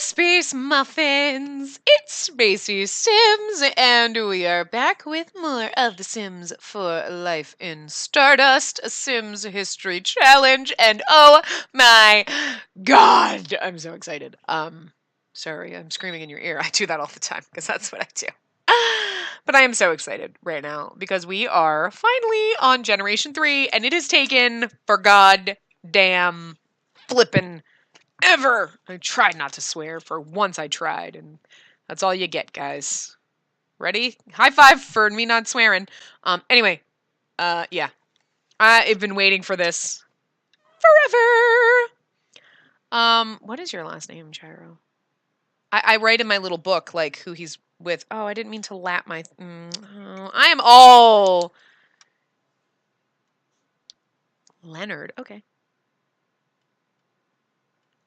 Space Muffins! It's Spacey Sims, and we are back with more of The Sims for Life in Stardust, a Sims History Challenge, and oh my god, I'm so excited. Sorry, I'm screaming in your ear. I do that all the time, because that's what I do. But I am so excited right now, because we are finally on Generation 3, and it has taken for goddamn flippin' ever. I tried not to swear. For once I tried, and that's all you get, guys. Ready? High five for me not swearing. Anyway, yeah. I've been waiting for this forever. What is your last name, Gyro? I write in my little book, like, who he's with. Oh, I didn't mean to lap my... I am all... Leonard, okay.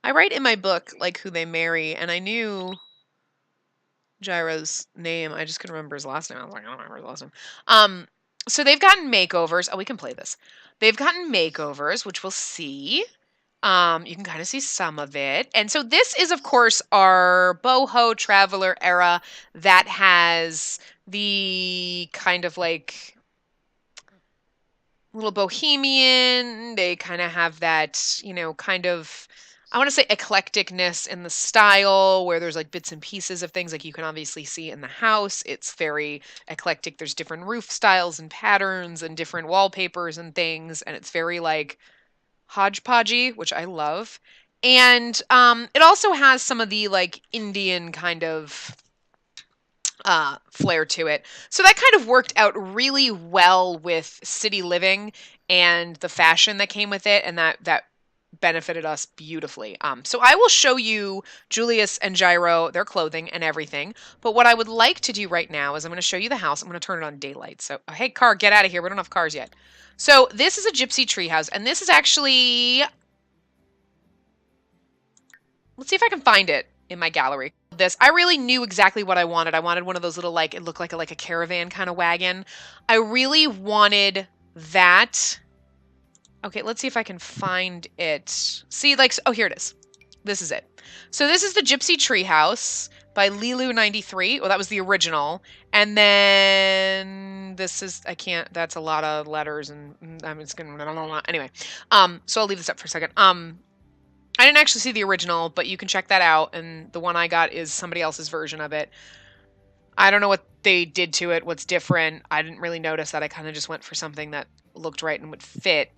I write in my book, like, who they marry, and I knew Gyro's name. I just couldn't remember his last name. I was like, I don't remember his last name. So they've gotten makeovers. Oh, we can play this. They've gotten makeovers, which we'll see. You can kind of see some of it. And so this is, of course, our boho traveler era that has the kind of like little bohemian. They kind of have that, you know, kind of, I want to say eclecticness in the style where there's like bits and pieces of things like you can obviously see in the house. It's very eclectic. There's different roof styles and patterns and different wallpapers and things. And it's very like hodgepodgey, which I love. And it also has some of the like Indian kind of flair to it. So that kind of worked out really well with city living and the fashion that came with it, and that benefited us beautifully. So I will show you Julius and Gyro, their clothing and everything. But what I would like to do right now is I'm going to show you the house. I'm going to turn it on daylight. So, hey, car, get out of here. We don't have cars yet. So this is a Gypsy treehouse, and this is actually... Let's see if I can find it in my gallery. This, I really knew exactly what I wanted. I wanted one of those little, like, it looked like a caravan kind of wagon. I really wanted that. Okay, let's see if I can find it. See, like, oh, here it is. This is it. So this is the Gypsy Treehouse by Lilu93. Well, that was the original. And then this is, I can't, that's a lot of letters and I'm just gonna, anyway. So I'll leave this up for a second. I didn't actually see the original, but you can check that out. And the one I got is somebody else's version of it. I don't know what they did to it, what's different. I didn't really notice that. I kind of just went for something that looked right and would fit.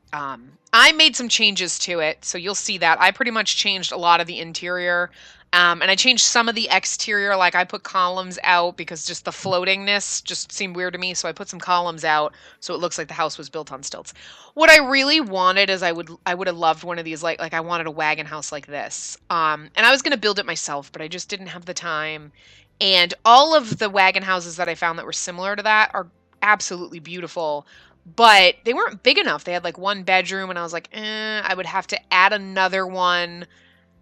I made some changes to it, so you'll see that. I pretty much changed a lot of the interior, and I changed some of the exterior. Like I put columns out because just the floatingness just seemed weird to me, so I put some columns out so it looks like the house was built on stilts. What I really wanted is I would have loved one of these, like I wanted a wagon house like this. And I was going to build it myself, but I just didn't have the time. And all of the wagon houses that I found that were similar to that are absolutely beautiful, but they weren't big enough. They had like one bedroom, and I was like, I would have to add another one,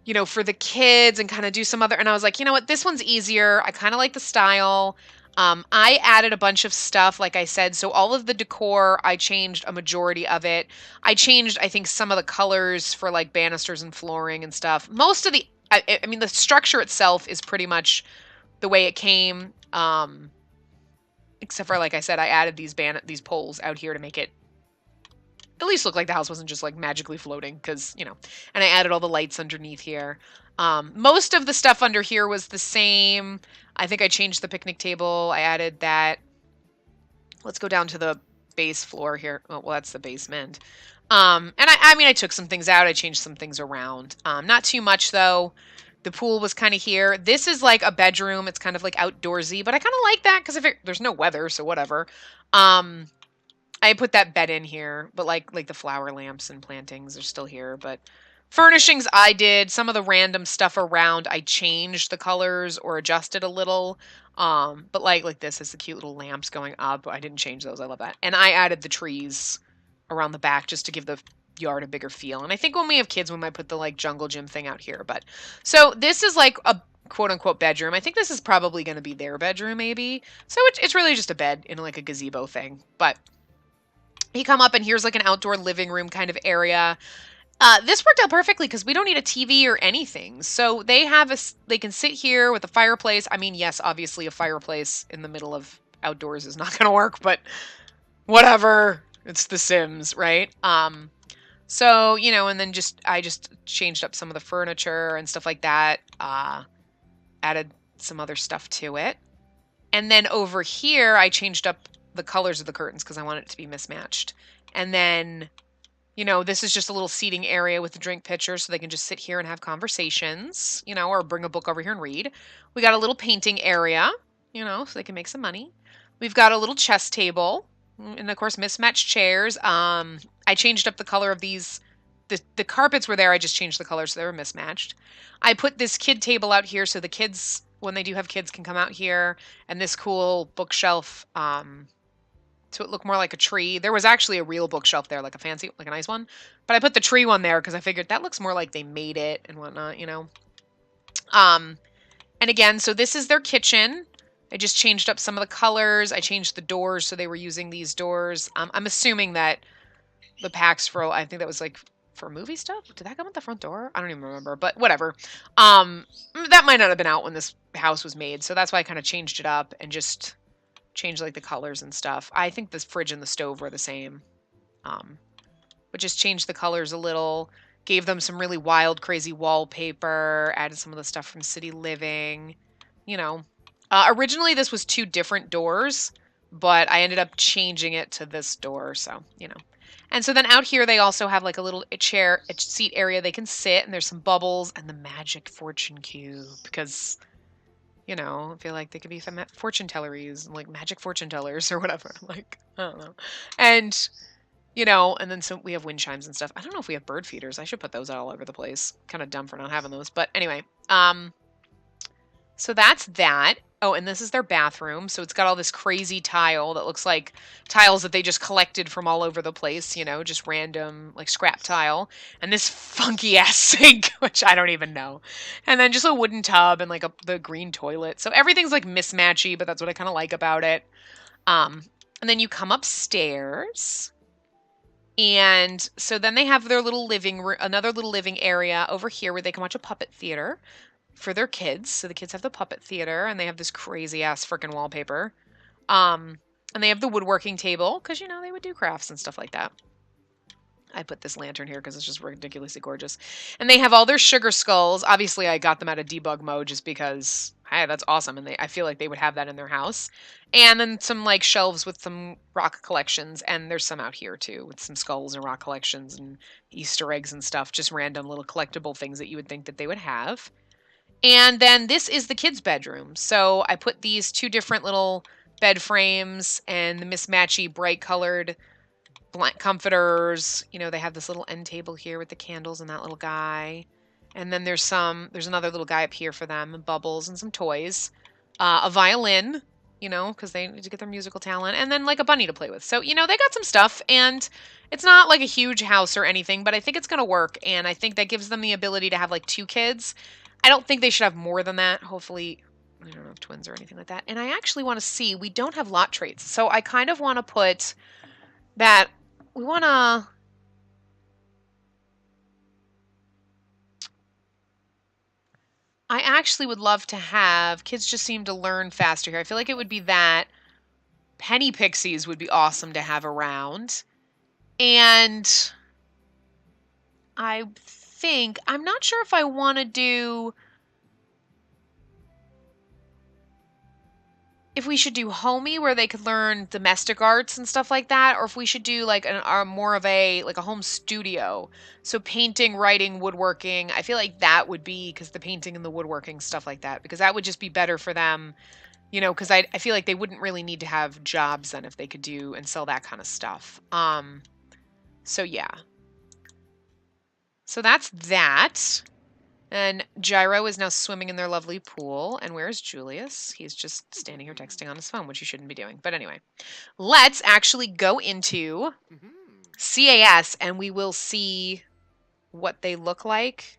you know, for the kids and kind of do some other. And I was like, you know what, this one's easier. I kind of like the style. I added a bunch of stuff, like I said. So all of the decor, I changed a majority of it. I changed, I think, some of the colors for like banisters and flooring and stuff. Most of the, I mean, the structure itself is pretty much the way it came. Except for, like I said, I added these poles out here to make it at least look like the house wasn't just like magically floating, because, you know, and I added all the lights underneath here. Most of the stuff under here was the same. I think I changed the picnic table. I added that. Let's go down to the base floor here. Oh, well, that's the basement. And I mean, I took some things out. I changed some things around. Not too much, though. The pool was kind of here. This is like a bedroom. It's kind of like outdoorsy, but I kind of like that because there's no weather, so whatever. I put that bed in here, but like the flower lamps and plantings are still here. But furnishings I did. Some of the random stuff around I changed the colors or adjusted a little. But like this is the cute little lamps going up. I didn't change those. I love that. And I added the trees around the back just to give the yard a bigger feel. And I think when we have kids, we might put the like jungle gym thing out here. But so this is like a quote unquote bedroom. I think this is probably going to be their bedroom, maybe. So it's really just a bed in like a gazebo thing. But you come up and here's like an outdoor living room kind of area. This worked out perfectly because we don't need a TV or anything. So they can sit here with a fireplace. I mean, yes, obviously a fireplace in the middle of outdoors is not going to work, but whatever. It's The Sims, right? So, and then I just changed up some of the furniture and stuff like that. Added some other stuff to it. And then over here, I changed up the colors of the curtains because I want it to be mismatched. And then this is just a little seating area with a drink pitcher so they can just sit here and have conversations, or bring a book over here and read. We got a little painting area, so they can make some money. We've got a little chess table and of course mismatched chairs. I changed up the color of these. The carpets were there. I just changed the color so they were mismatched. I put this kid table out here so the kids, when they do have kids, can come out here, and this cool bookshelf so it looked more like a tree. There was actually a real bookshelf there, like a nice one. But I put the tree one there because I figured that looks more like they made it and whatnot. Um, and again, so this is their kitchen. I just changed up some of the colors. I changed the doors so they were using these doors. I'm assuming that the packs I think that was like for movie stuff. Did that come at the front door? I don't even remember, but whatever. That might not have been out when this house was made, so that's why I kind of changed it up and just change like the colors and stuff. I think the fridge and the stove were the same. But just changed the colors a little, gave them some really wild, crazy wallpaper, added some of the stuff from City Living, you know. Originally this was two different doors, but I ended up changing it to this door, so. And so then out here they also have like a seat area they can sit, and there's some bubbles and the magic fortune cube because I feel like they could be fortune telleries, like magic fortune tellers or whatever. Like, I don't know. And, and then we have wind chimes and stuff. I don't know if we have bird feeders. I should put those all over the place. Kind of dumb for not having those. But anyway, so that's that. Oh, and this is their bathroom. So it's got all this crazy tile that looks like tiles that they just collected from all over the place, just random, like scrap tile. And this funky ass sink, which I don't even know. And then just a wooden tub and like the green toilet. So everything's like mismatchy, but that's what I kind of like about it. And then you come upstairs. And so then they have their little living room, another little living area over here where they can watch a puppet theater for their kids. So the kids have the puppet theater and they have this crazy ass freaking wallpaper. And they have the woodworking table because, they would do crafts and stuff like that. I put this lantern here because it's just ridiculously gorgeous. And they have all their sugar skulls. Obviously, I got them out of debug mode just because, hey, that's awesome. And I feel like they would have that in their house. And then some like shelves with some rock collections. And there's some out here too with some skulls and rock collections and Easter eggs and stuff. Just random little collectible things that you would think that they would have. And then this is the kids' bedroom. So I put these two different little bed frames and the mismatchy bright colored blank comforters. They have this little end table here with the candles and that little guy. And then there's another little guy up here for them, and bubbles and some toys. A violin, because they need to get their musical talent. And then like a bunny to play with. So, they got some stuff, and it's not like a huge house or anything, but I think it's going to work. And I think that gives them the ability to have like two kids. I don't think they should have more than that. Hopefully, I don't have twins or anything like that. And I actually want to see, we don't have lot traits. So I kind of want to put that we want to. I actually would love to have kids just seem to learn faster here. I feel like it would be that. Penny pixies would be awesome to have around. And I'm not sure if I want to do. If we should do homey where they could learn domestic arts and stuff like that, or if we should do like more of a home studio. So painting, writing, woodworking. I feel like that would be because the painting and the woodworking stuff like that, because that would just be better for them, because I feel like they wouldn't really need to have jobs then if they could do and sell that kind of stuff. So yeah. So that's that. And Gyro is now swimming in their lovely pool. And where's Julius? He's just standing here texting on his phone, which he shouldn't be doing. But anyway, let's actually go into CAS and we will see what they look like.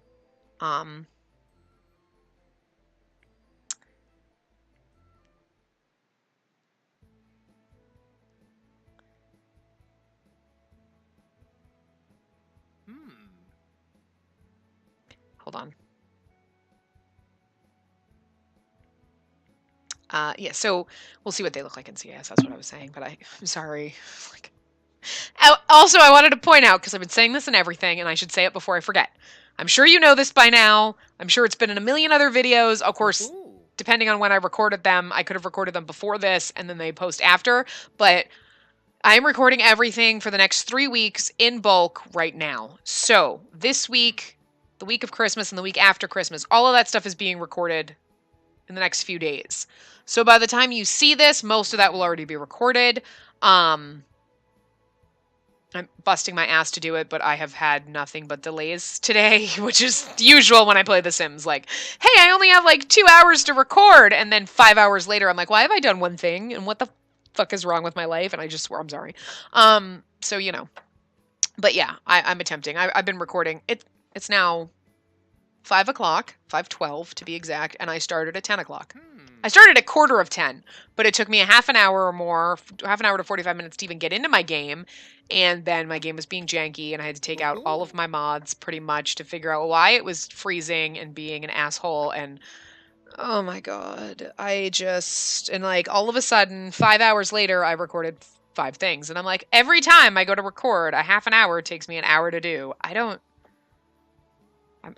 Yeah, so we'll see what they look like in CIS. That's what I was saying, but I'm sorry. Like, also, I wanted to point out, because I've been saying this in everything, and I should say it before I forget. I'm sure you know this by now. I'm sure it's been in a million other videos. Of course, depending on when I recorded them, I could have recorded them before this, and then they post after. But I'm recording everything for the next 3 weeks in bulk right now. So this week, the week of Christmas, and the week after Christmas, all of that stuff is being recorded in the next few days. So by the time you see this, most of that will already be recorded. I'm busting my ass to do it, but I have had nothing but delays today, which is usual when I play The Sims. Like, hey, I only have like 2 hours to record, and then 5 hours later, I'm like, why have I done one thing? And what the fuck is wrong with my life? And I just swear I'm sorry. So you know, but yeah, I'm attempting. I've been recording. It's now 5 o'clock, 5:12 to be exact, and I started at 10 o'clock. I started at 9:45, but it took me a half an hour or more, half an hour to 45 minutes to even get into my game. And then my game was being janky, and I had to take out all of my mods pretty much to figure out why it was freezing and being an asshole. And oh my god, and like all of a sudden, 5 hours later, I recorded 5 things. And I'm like, every time I go to record, a half an hour takes me an hour to do.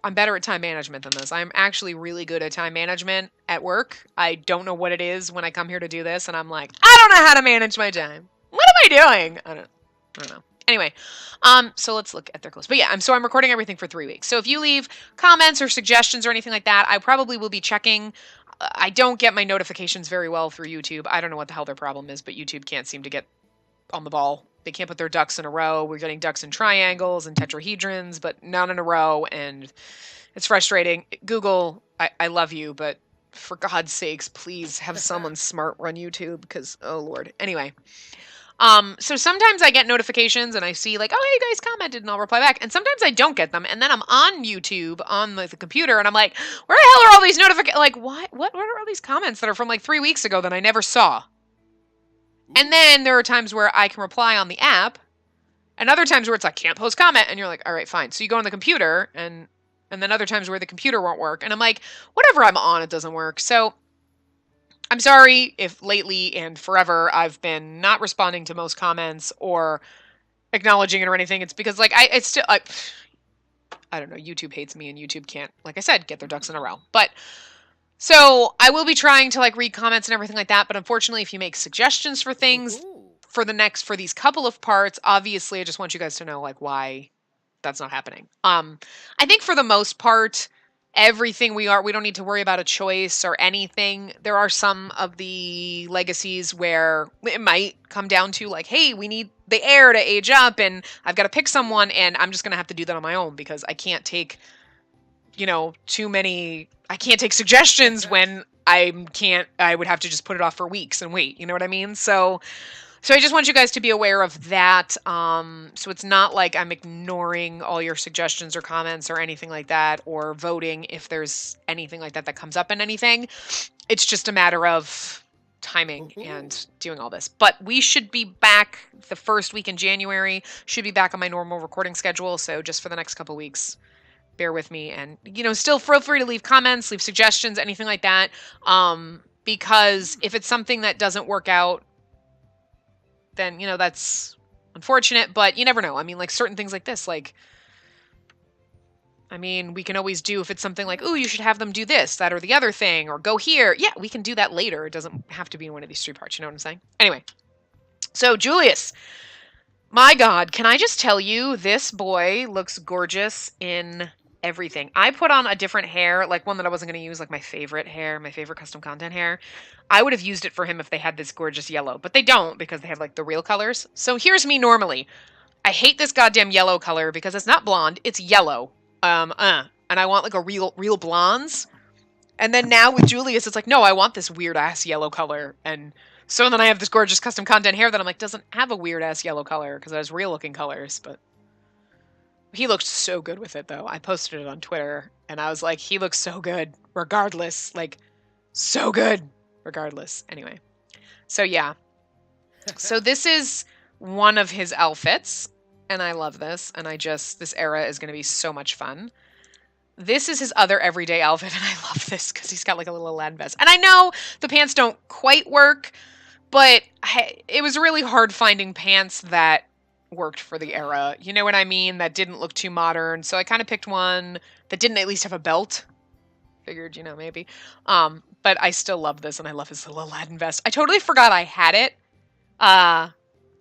I'm better at time management than this. I'm actually really good at time management at work. I don't know what it is when I come here to do this, and I'm like, I don't know how to manage my time. What am I doing? I don't know. Anyway, so let's look at their clothes. But yeah, I'm recording everything for 3 weeks. So if you leave comments or suggestions or anything like that, I probably will be checking. I don't get my notifications very well through YouTube. I don't know what the hell their problem is, but YouTube can't seem to get on the ball. They can't put their ducks in a row. We're getting ducks in triangles and tetrahedrons, but not in a row, and it's frustrating. Google, I love you, but for God's sakes, please have someone smart run YouTube, because, oh Lord. Anyway, so sometimes I get notifications and I see like, oh, hey, you guys commented, and I'll reply back, and sometimes I don't get them, and then I'm on YouTube on the computer, and I'm like, where the hell are all these notifications? Like, what are all these comments that are from like 3 weeks ago that I never saw? And then there are times where I can reply on the app, and other times where it's like, can't post comment, and you're like, all right, fine. So you go on the computer, and then other times where the computer won't work, and I'm like, whatever I'm on, it doesn't work. So I'm sorry if lately and forever I've been not responding to most comments or acknowledging it or anything. It's because like I don't know, YouTube hates me, and YouTube can't, like I said, get their ducks in a row. But so I will be trying to like read comments and everything like that, but unfortunately, if you make suggestions for things for these couple of parts, obviously I just want you guys to know like why that's not happening. I think for the most part, everything we don't need to worry about a choice or anything. There are some of the legacies where it might come down to like, hey, we need the heir to age up, and I've got to pick someone, and I'm just going to have to do that on my own, because I can't take, I can't take suggestions when I would have to just put it off for weeks and wait, you know what I mean? So I just want you guys to be aware of that. So it's not like I'm ignoring all your suggestions or comments or anything like that, or voting if there's anything like that that comes up in anything. It's just a matter of timing and doing all this. But we should be back the first week in January, should be back on my normal recording schedule. So just for the next couple weeks, bear with me, and still feel free to leave comments, leave suggestions, anything like that, because if it's something that doesn't work out, then that's unfortunate, but you never know. I mean, like certain things like this, like, I mean, we can always do, if it's something like, oh, you should have them do this, that, or the other thing, or go here, yeah, we can do that later. It doesn't have to be in one of these 3 parts, you know what I'm saying? Anyway, so Julius, my God, can I just tell you, this boy looks gorgeous in everything. I put on a different hair, like one that I wasn't going to use, like my favorite hair, my favorite custom content hair. I would have used it for him if they had this gorgeous yellow, but they don't, because they have like the real colors. So here's me normally. I hate this goddamn yellow color because it's not blonde, it's yellow. And I want like a real blondes. And then now with Julius, it's like, no, I want this weird ass yellow color. And so then I have this gorgeous custom content hair that I'm like, doesn't have a weird ass yellow color because it has real looking colors, but he looked so good with it, though. I posted it on Twitter, and I was like, he looks so good, regardless. Like, so good, regardless. Anyway, so yeah. So this is one of his outfits, and I love this, and this era is going to be so much fun. this is his other everyday outfit, and I love this because he's got like a little Aladdin vest. And I know the pants don't quite work, but it was really hard finding pants that worked for the era. You know what I mean? That didn't look too modern. So I kind of picked one that didn't at least have a belt. Figured, maybe. But I still love this, and I love his little Aladdin vest. I totally forgot I had it.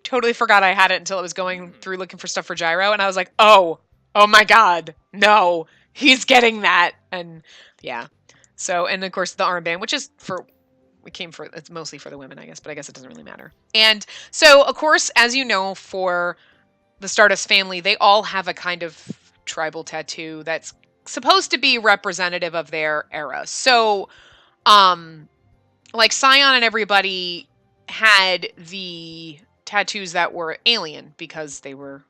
Totally forgot I had it until I was going through looking for stuff for Gyro, and I was like, oh my god, no, he's getting that. And yeah. So, and of course the armband, which is it's mostly for the women, I guess, but I guess it doesn't really matter. And so, of course, as you know, for the Stardust family, they all have a kind of tribal tattoo that's supposed to be representative of their era. So, like Scion and everybody had the tattoos that were alien because they were,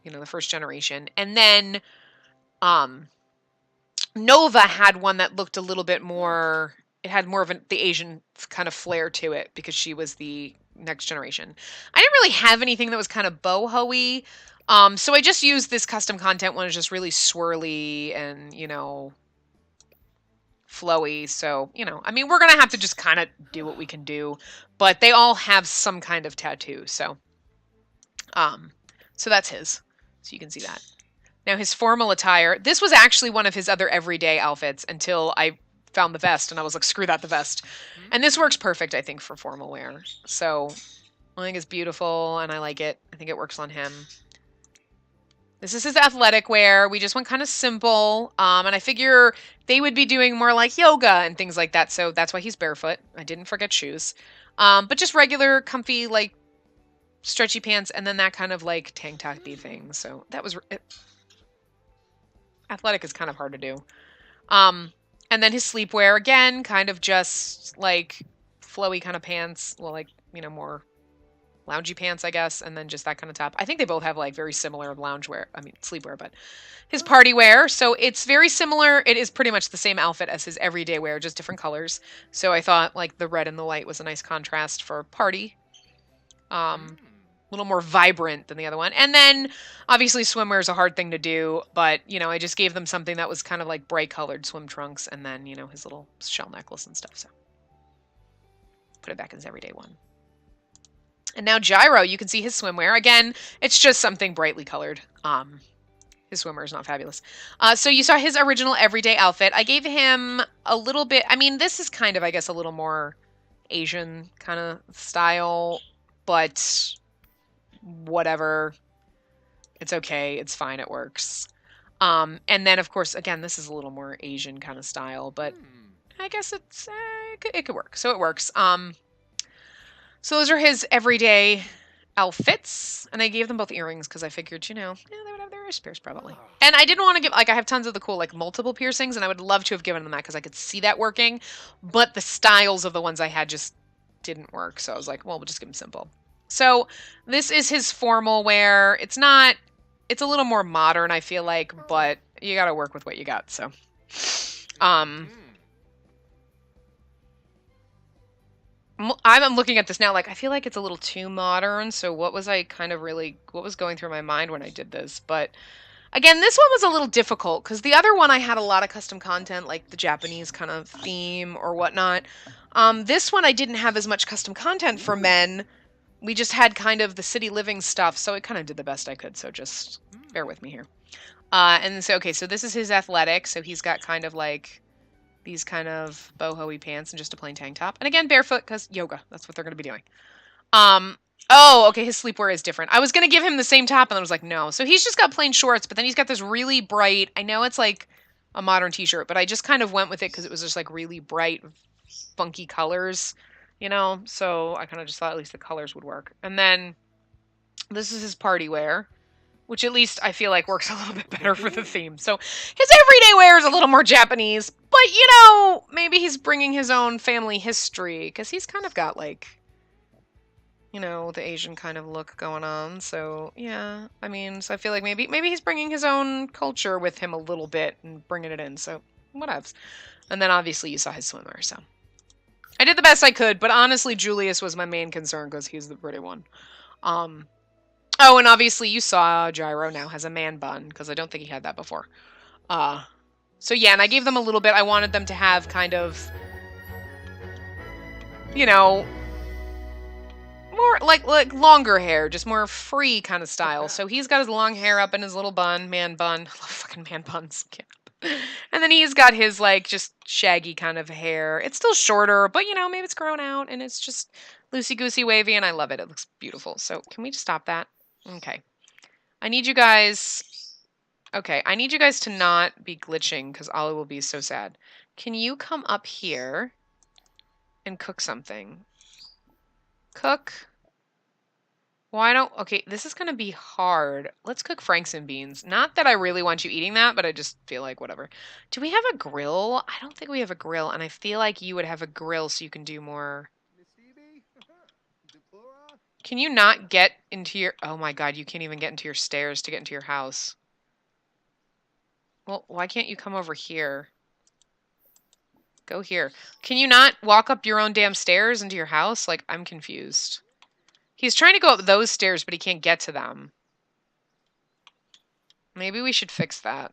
the first generation. And then, Nova had one that looked a little bit more, it had more of the Asian kind of flair to it because she was the next generation. I didn't really have anything that was kind of boho-y. So I just used this custom content one. It's just really swirly and, flowy. So, I mean, we're going to have to just kind of do what we can do, but they all have some kind of tattoo. So, so that's his. So you can see that. Now his formal attire, this was actually one of his other everyday outfits until I found the vest and I was like, screw that, the vest. And this works perfect, I think, for formal wear. So I think it's beautiful and I like it. I think it works on him. This is his athletic wear. We just went kind of simple. And I figure they would be doing more like yoga and things like that. So that's why he's barefoot. I didn't forget shoes. But just regular, comfy, like stretchy pants and then that kind of like tank top-y thing. So that was it. Athletic is kind of hard to do. And then his sleepwear, again, kind of just like flowy kind of pants. Well, like, more loungy pants, I guess. And then just that kind of top. I think they both have like very similar sleepwear, but his party wear. So it's very similar. It is pretty much the same outfit as his everyday wear, just different colors. So I thought like the red and the white was a nice contrast for party. Little more vibrant than the other one. And then obviously swimwear is a hard thing to do, but I just gave them something that was kind of like bright colored swim trunks and then, his little shell necklace and stuff. So put it back in his everyday one. And now Gyro, you can see his swimwear. Again, it's just something brightly colored. His swimwear is not fabulous. So you saw his original everyday outfit. I gave him a little bit, I mean, this is kind of, I guess, a little more Asian kind of style, but whatever. It's okay. It's fine. It works. And then, of course, again, this is a little more Asian kind of style, but I guess it could work. So it works. So those are his everyday outfits. And I gave them both earrings because I figured, they would have their ears pierced probably. And I didn't want to give, I have tons of the cool, like, multiple piercings, and I would love to have given them that because I could see that working. But the styles of the ones I had just didn't work. So I was like, well, we'll just give them simple. So this is his formal wear. It's a little more modern, I feel like, but you got to work with what you got. So, I'm looking at this now, like, I feel like it's a little too modern. So what was going through my mind when I did this? But again, this one was a little difficult because the other one I had a lot of custom content, like the Japanese kind of theme or whatnot. This one I didn't have as much custom content for men. We just had kind of the city living stuff, so it kind of did the best I could, so just bear with me here. And so, okay, so this is his athletic, so he's got kind of like these kind of boho-y pants and just a plain tank top. And again, barefoot, because yoga, that's what they're going to be doing. Oh, okay, his sleepwear is different. I was going to give him the same top, and then I was like, no. So he's just got plain shorts, but then he's got this really bright, I know it's like a modern t-shirt, but I just kind of went with it because it was just like really bright, funky colors. So I kind of just thought at least the colors would work. And then this is his party wear, which at least I feel like works a little bit better for the theme. So his everyday wear is a little more Japanese, but maybe he's bringing his own family history because he's kind of got like, the Asian kind of look going on. So yeah, I mean, so I feel like maybe he's bringing his own culture with him a little bit and bringing it in. So whatevs. And then obviously you saw his swimwear, so. I did the best I could, but honestly, Julius was my main concern because he's the pretty one. Oh, and obviously you saw Gyro now has a man bun because I don't think he had that before. So yeah, and I gave them a little bit. I wanted them to have kind of, you know, more like longer hair, just more free kind of style. So he's got his long hair up in his little bun, man bun. I love fucking man buns. And then he's got his like just shaggy kind of hair. It's still shorter, but you know, maybe it's grown out and it's just loosey goosey wavy, and I love it. It looks beautiful. So can we just stop that? Okay. I need you guys. Okay, I need you guys to not be glitching because Ollie will be so sad. Can you come up here and cook something? Cook. Why don't... Okay, this is going to be hard. Let's cook Franks and beans. Not that I really want you eating that, but I just feel like whatever. Do we have a grill? I don't think we have a grill, and I feel like you would have a grill so you can do more. Can you not get into your... Oh my god, you can't even get into your stairs to get into your house. Well, why can't you come over here? Go here. Can you not walk up your own damn stairs into your house? Like, I'm confused. He's trying to go up those stairs, but he can't get to them. Maybe we should fix that.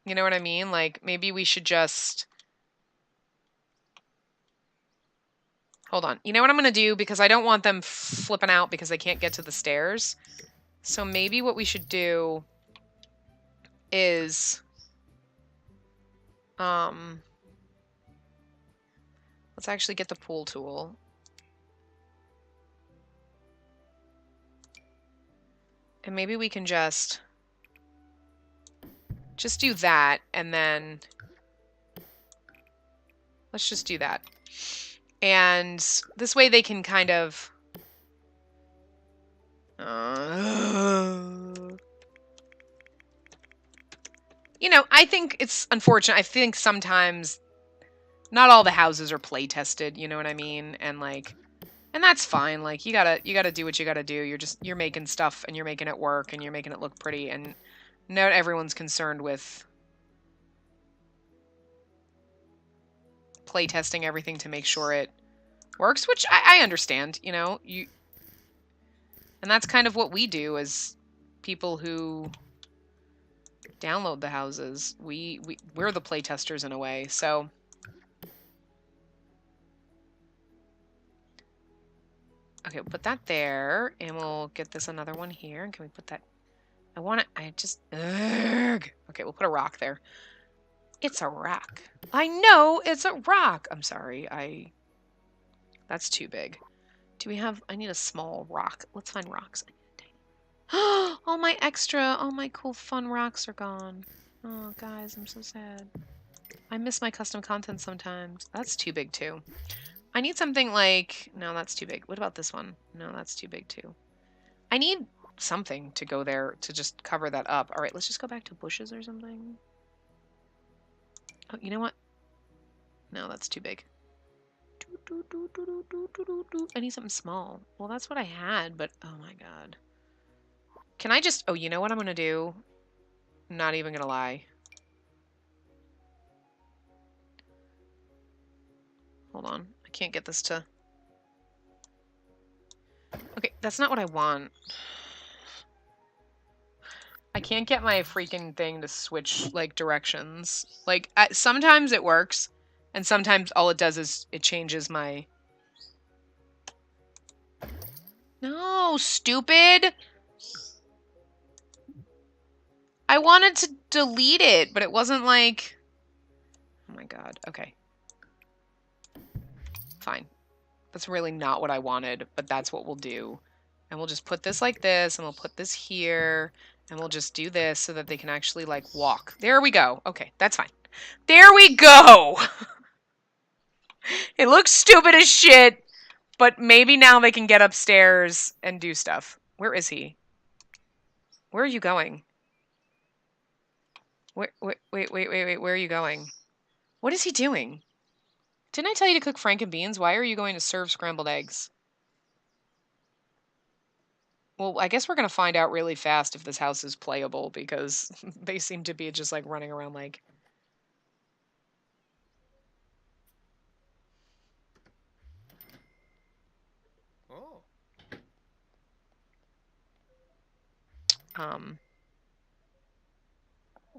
You know what I mean? Like, maybe we should just... Hold on. You know what I'm going to do? Because I don't want them flipping out because they can't get to the stairs. So maybe what we should do is... Let's actually get the pool tool. And maybe we can just do that, and then let's just do that. And this way they can kind of... You know, I think it's unfortunate. I think sometimes not all the houses are play tested, you know what I mean? And like, and that's fine. Like, you gotta do what you gotta do. You're making stuff and you're making it work and you're making it look pretty, and not everyone's concerned with play testing everything to make sure it works, which I understand, you know, and that's kind of what we do as people who download the houses. We're the play testers in a way. So okay, we'll put that there, and we'll get this another one here. And can we put that? Okay, we'll put a rock there. It's a rock. I know it's a rock. I'm sorry. That's too big. Do we have... I need a small rock. Let's find rocks. All my cool fun rocks are gone. Oh, guys, I'm so sad. I miss my custom content sometimes. That's too big, too. I need something like... No, that's too big. What about this one? No, that's too big, too. I need something to go there to just cover that up. All right, let's just go back to bushes or something. Oh, you know what? No, that's too big. I need something small. Well, that's what I had, but oh my god. Can I just... Oh, you know what I'm going to do? Not even going to lie. Hold on. I can't get this to... Okay, that's not what I want. I can't get my freaking thing to switch, like, directions. Like, sometimes it works, and sometimes all it does is it changes my... No, stupid! I wanted to delete it, but it wasn't like... Oh my god, okay. Fine. That's really not what I wanted, but that's what we'll do. And we'll just put this like this, and we'll put this here, and we'll just do this so that they can actually, like, walk. There we go. Okay, that's fine. There we go! It looks stupid as shit, but maybe now they can get upstairs and do stuff. Where is he? Where are you going? Wait, where are you going? What is he doing? Didn't I tell you to cook franken beans? Why are you going to serve scrambled eggs? Well, I guess we're going to find out really fast if this house is playable, because they seem to be just, like, running around like... Oh. Um...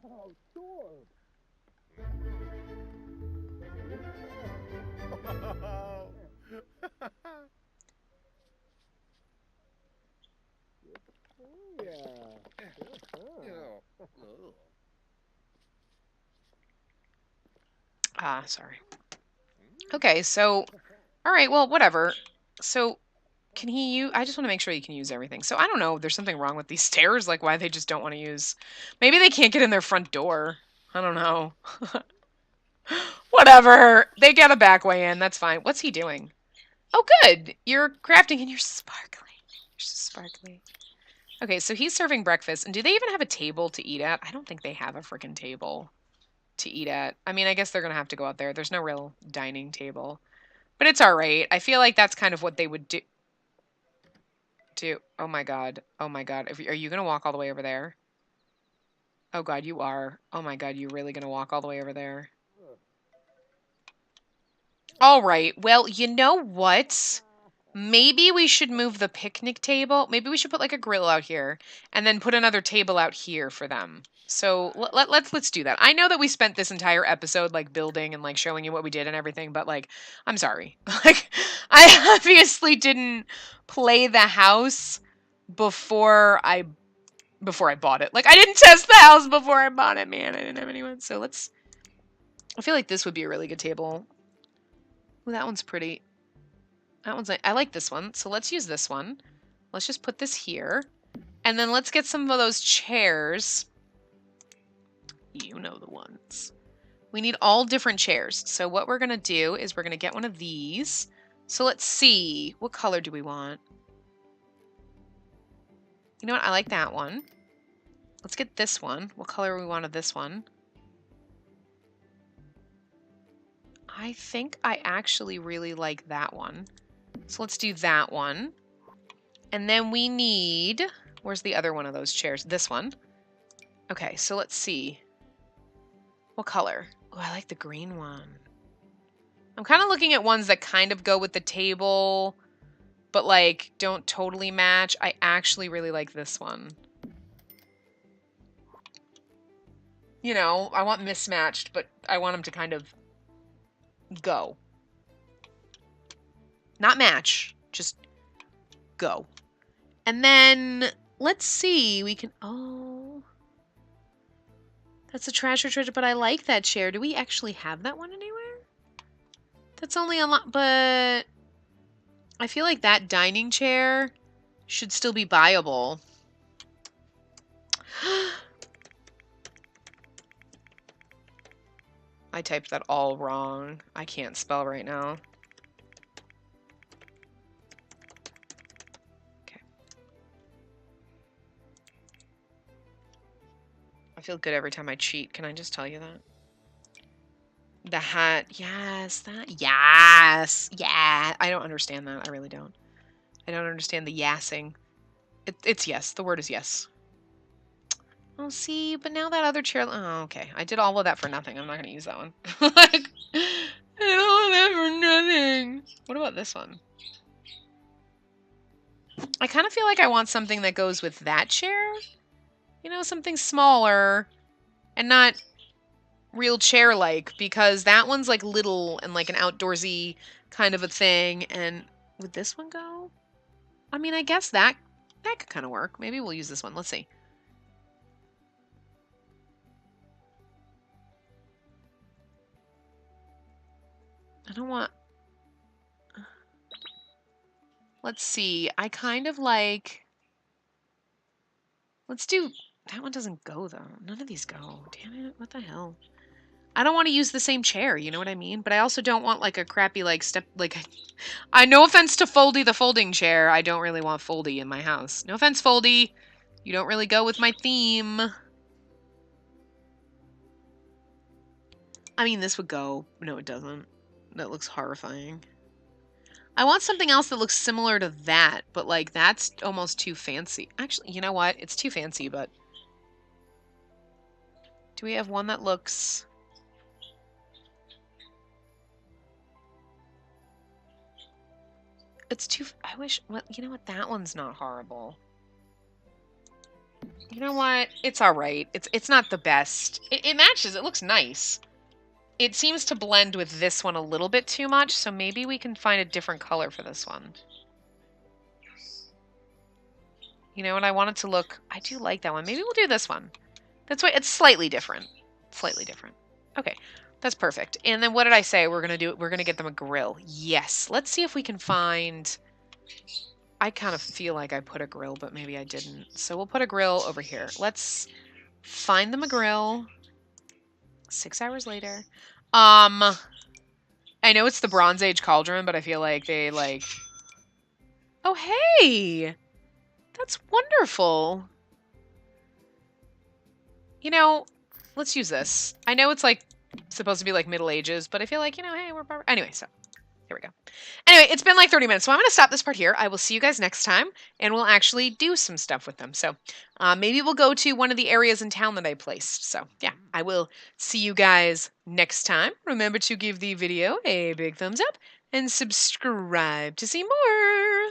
Oh, sure. Ah, sorry. Okay, so, all right, well, whatever. So, can he use, I just want to make sure he can use everything. So, I don't know, there's something wrong with these stairs, like why they just don't want to use, maybe they can't get in their front door. I don't know. Whatever. They get a back way in, that's fine. What's he doing? Oh, good. You're crafting and you're sparkling. You're so sparkly. Okay, so he's serving breakfast. And do they even have a table to eat at? I don't think they have a freaking table to eat at. I mean, I guess they're going to have to go out there. There's no real dining table. But it's all right. I feel like that's kind of what they would do. Oh my God. Oh my God. Are you going to walk all the way over there? Oh God, you are. Oh my God, you really going to walk all the way over there? All right. Well, you know what? Maybe we should move the picnic table. Maybe we should put like a grill out here and then put another table out here for them. So let's do that. I know that we spent this entire episode like building and like showing you what we did and everything, but like I'm sorry. Like I obviously didn't play the house before I bought it. Like I didn't test the house before I bought it, man. I didn't have anyone. So I feel like this would be a really good table. Ooh, that one's pretty. That one's I like this one. So let's use this one. Let's just put this here. And then let's get some of those chairs. You know the ones. We need all different chairs. So what we're going to do is we're going to get one of these. So let's see. What color do we want? You know what? I like that one. Let's get this one. What color we wanted this one? I think I actually really like that one. So let's do that one. And then we need... Where's the other one of those chairs? This one. Okay, so let's see. What color? Oh, I like the green one. I'm kind of looking at ones that kind of go with the table, but like don't totally match. I actually really like this one. You know, I want mismatched, but I want them to kind of go. Not match, just go. And then let's see, we can, oh, that's a trash or treasure, but I like that chair. Do we actually have that one anywhere? That's only a lot, but I feel like that dining chair should still be buyable. I typed that all wrong. I can't spell right now. Okay. I feel good every time I cheat. Can I just tell you that? The hat. Yes, that. Yes. Yeah. I don't understand that. I really don't. I don't understand the yassing. It's yes. The word is yes. Oh, see, but now that other chair... Oh, okay. I did all of that for nothing. I'm not going to use that one. Like, I did all of that for nothing. What about this one? I kind of feel like I want something that goes with that chair. You know, something smaller and not real chair-like, because that one's like little and like an outdoorsy kind of a thing. And would this one go? I mean, I guess that could kind of work. Maybe we'll use this one. Let's see. I don't want... Let's see. I kind of like... Let's do... That one doesn't go, though. None of these go. Damn it. What the hell? I don't want to use the same chair, you know what I mean? But I also don't want, like, a crappy, like, step... Like, no offense to Foldy the folding chair. I don't really want Foldy in my house. No offense, Foldy. You don't really go with my theme. I mean, this would go. No, it doesn't. That looks horrifying. I want something else that looks similar to that, but, like, that's almost too fancy. Actually, you know what? It's too fancy, but... Do we have one that looks... It's too... I wish... Well, you know what? That one's not horrible. You know what? It's alright. It's not the best. It matches. It looks nice. It seems to blend with this one a little bit too much, so maybe we can find a different color for this one. You know what? I want it to look... I do like that one. Maybe we'll do this one. That's why it's slightly different. Slightly different. Okay, that's perfect. And then what did I say? We're gonna do? We're gonna get them a grill. Yes. Let's see if we can find... I kind of feel like I put a grill, but maybe I didn't. So we'll put a grill over here. Let's find them a grill. 6 hours later. I know it's the Bronze Age cauldron, but I feel like they like... Oh, hey! That's wonderful. You know, let's use this. I know it's like supposed to be like Middle Ages, but I feel like, you know, hey, we're... Anyway, so here we go. Anyway, it's been like 30 minutes, so I'm going to stop this part here. I will see you guys next time, and we'll actually do some stuff with them. So maybe we'll go to one of the areas in town that I placed. So yeah, I will see you guys next time. Remember to give the video a big thumbs up and subscribe to see more.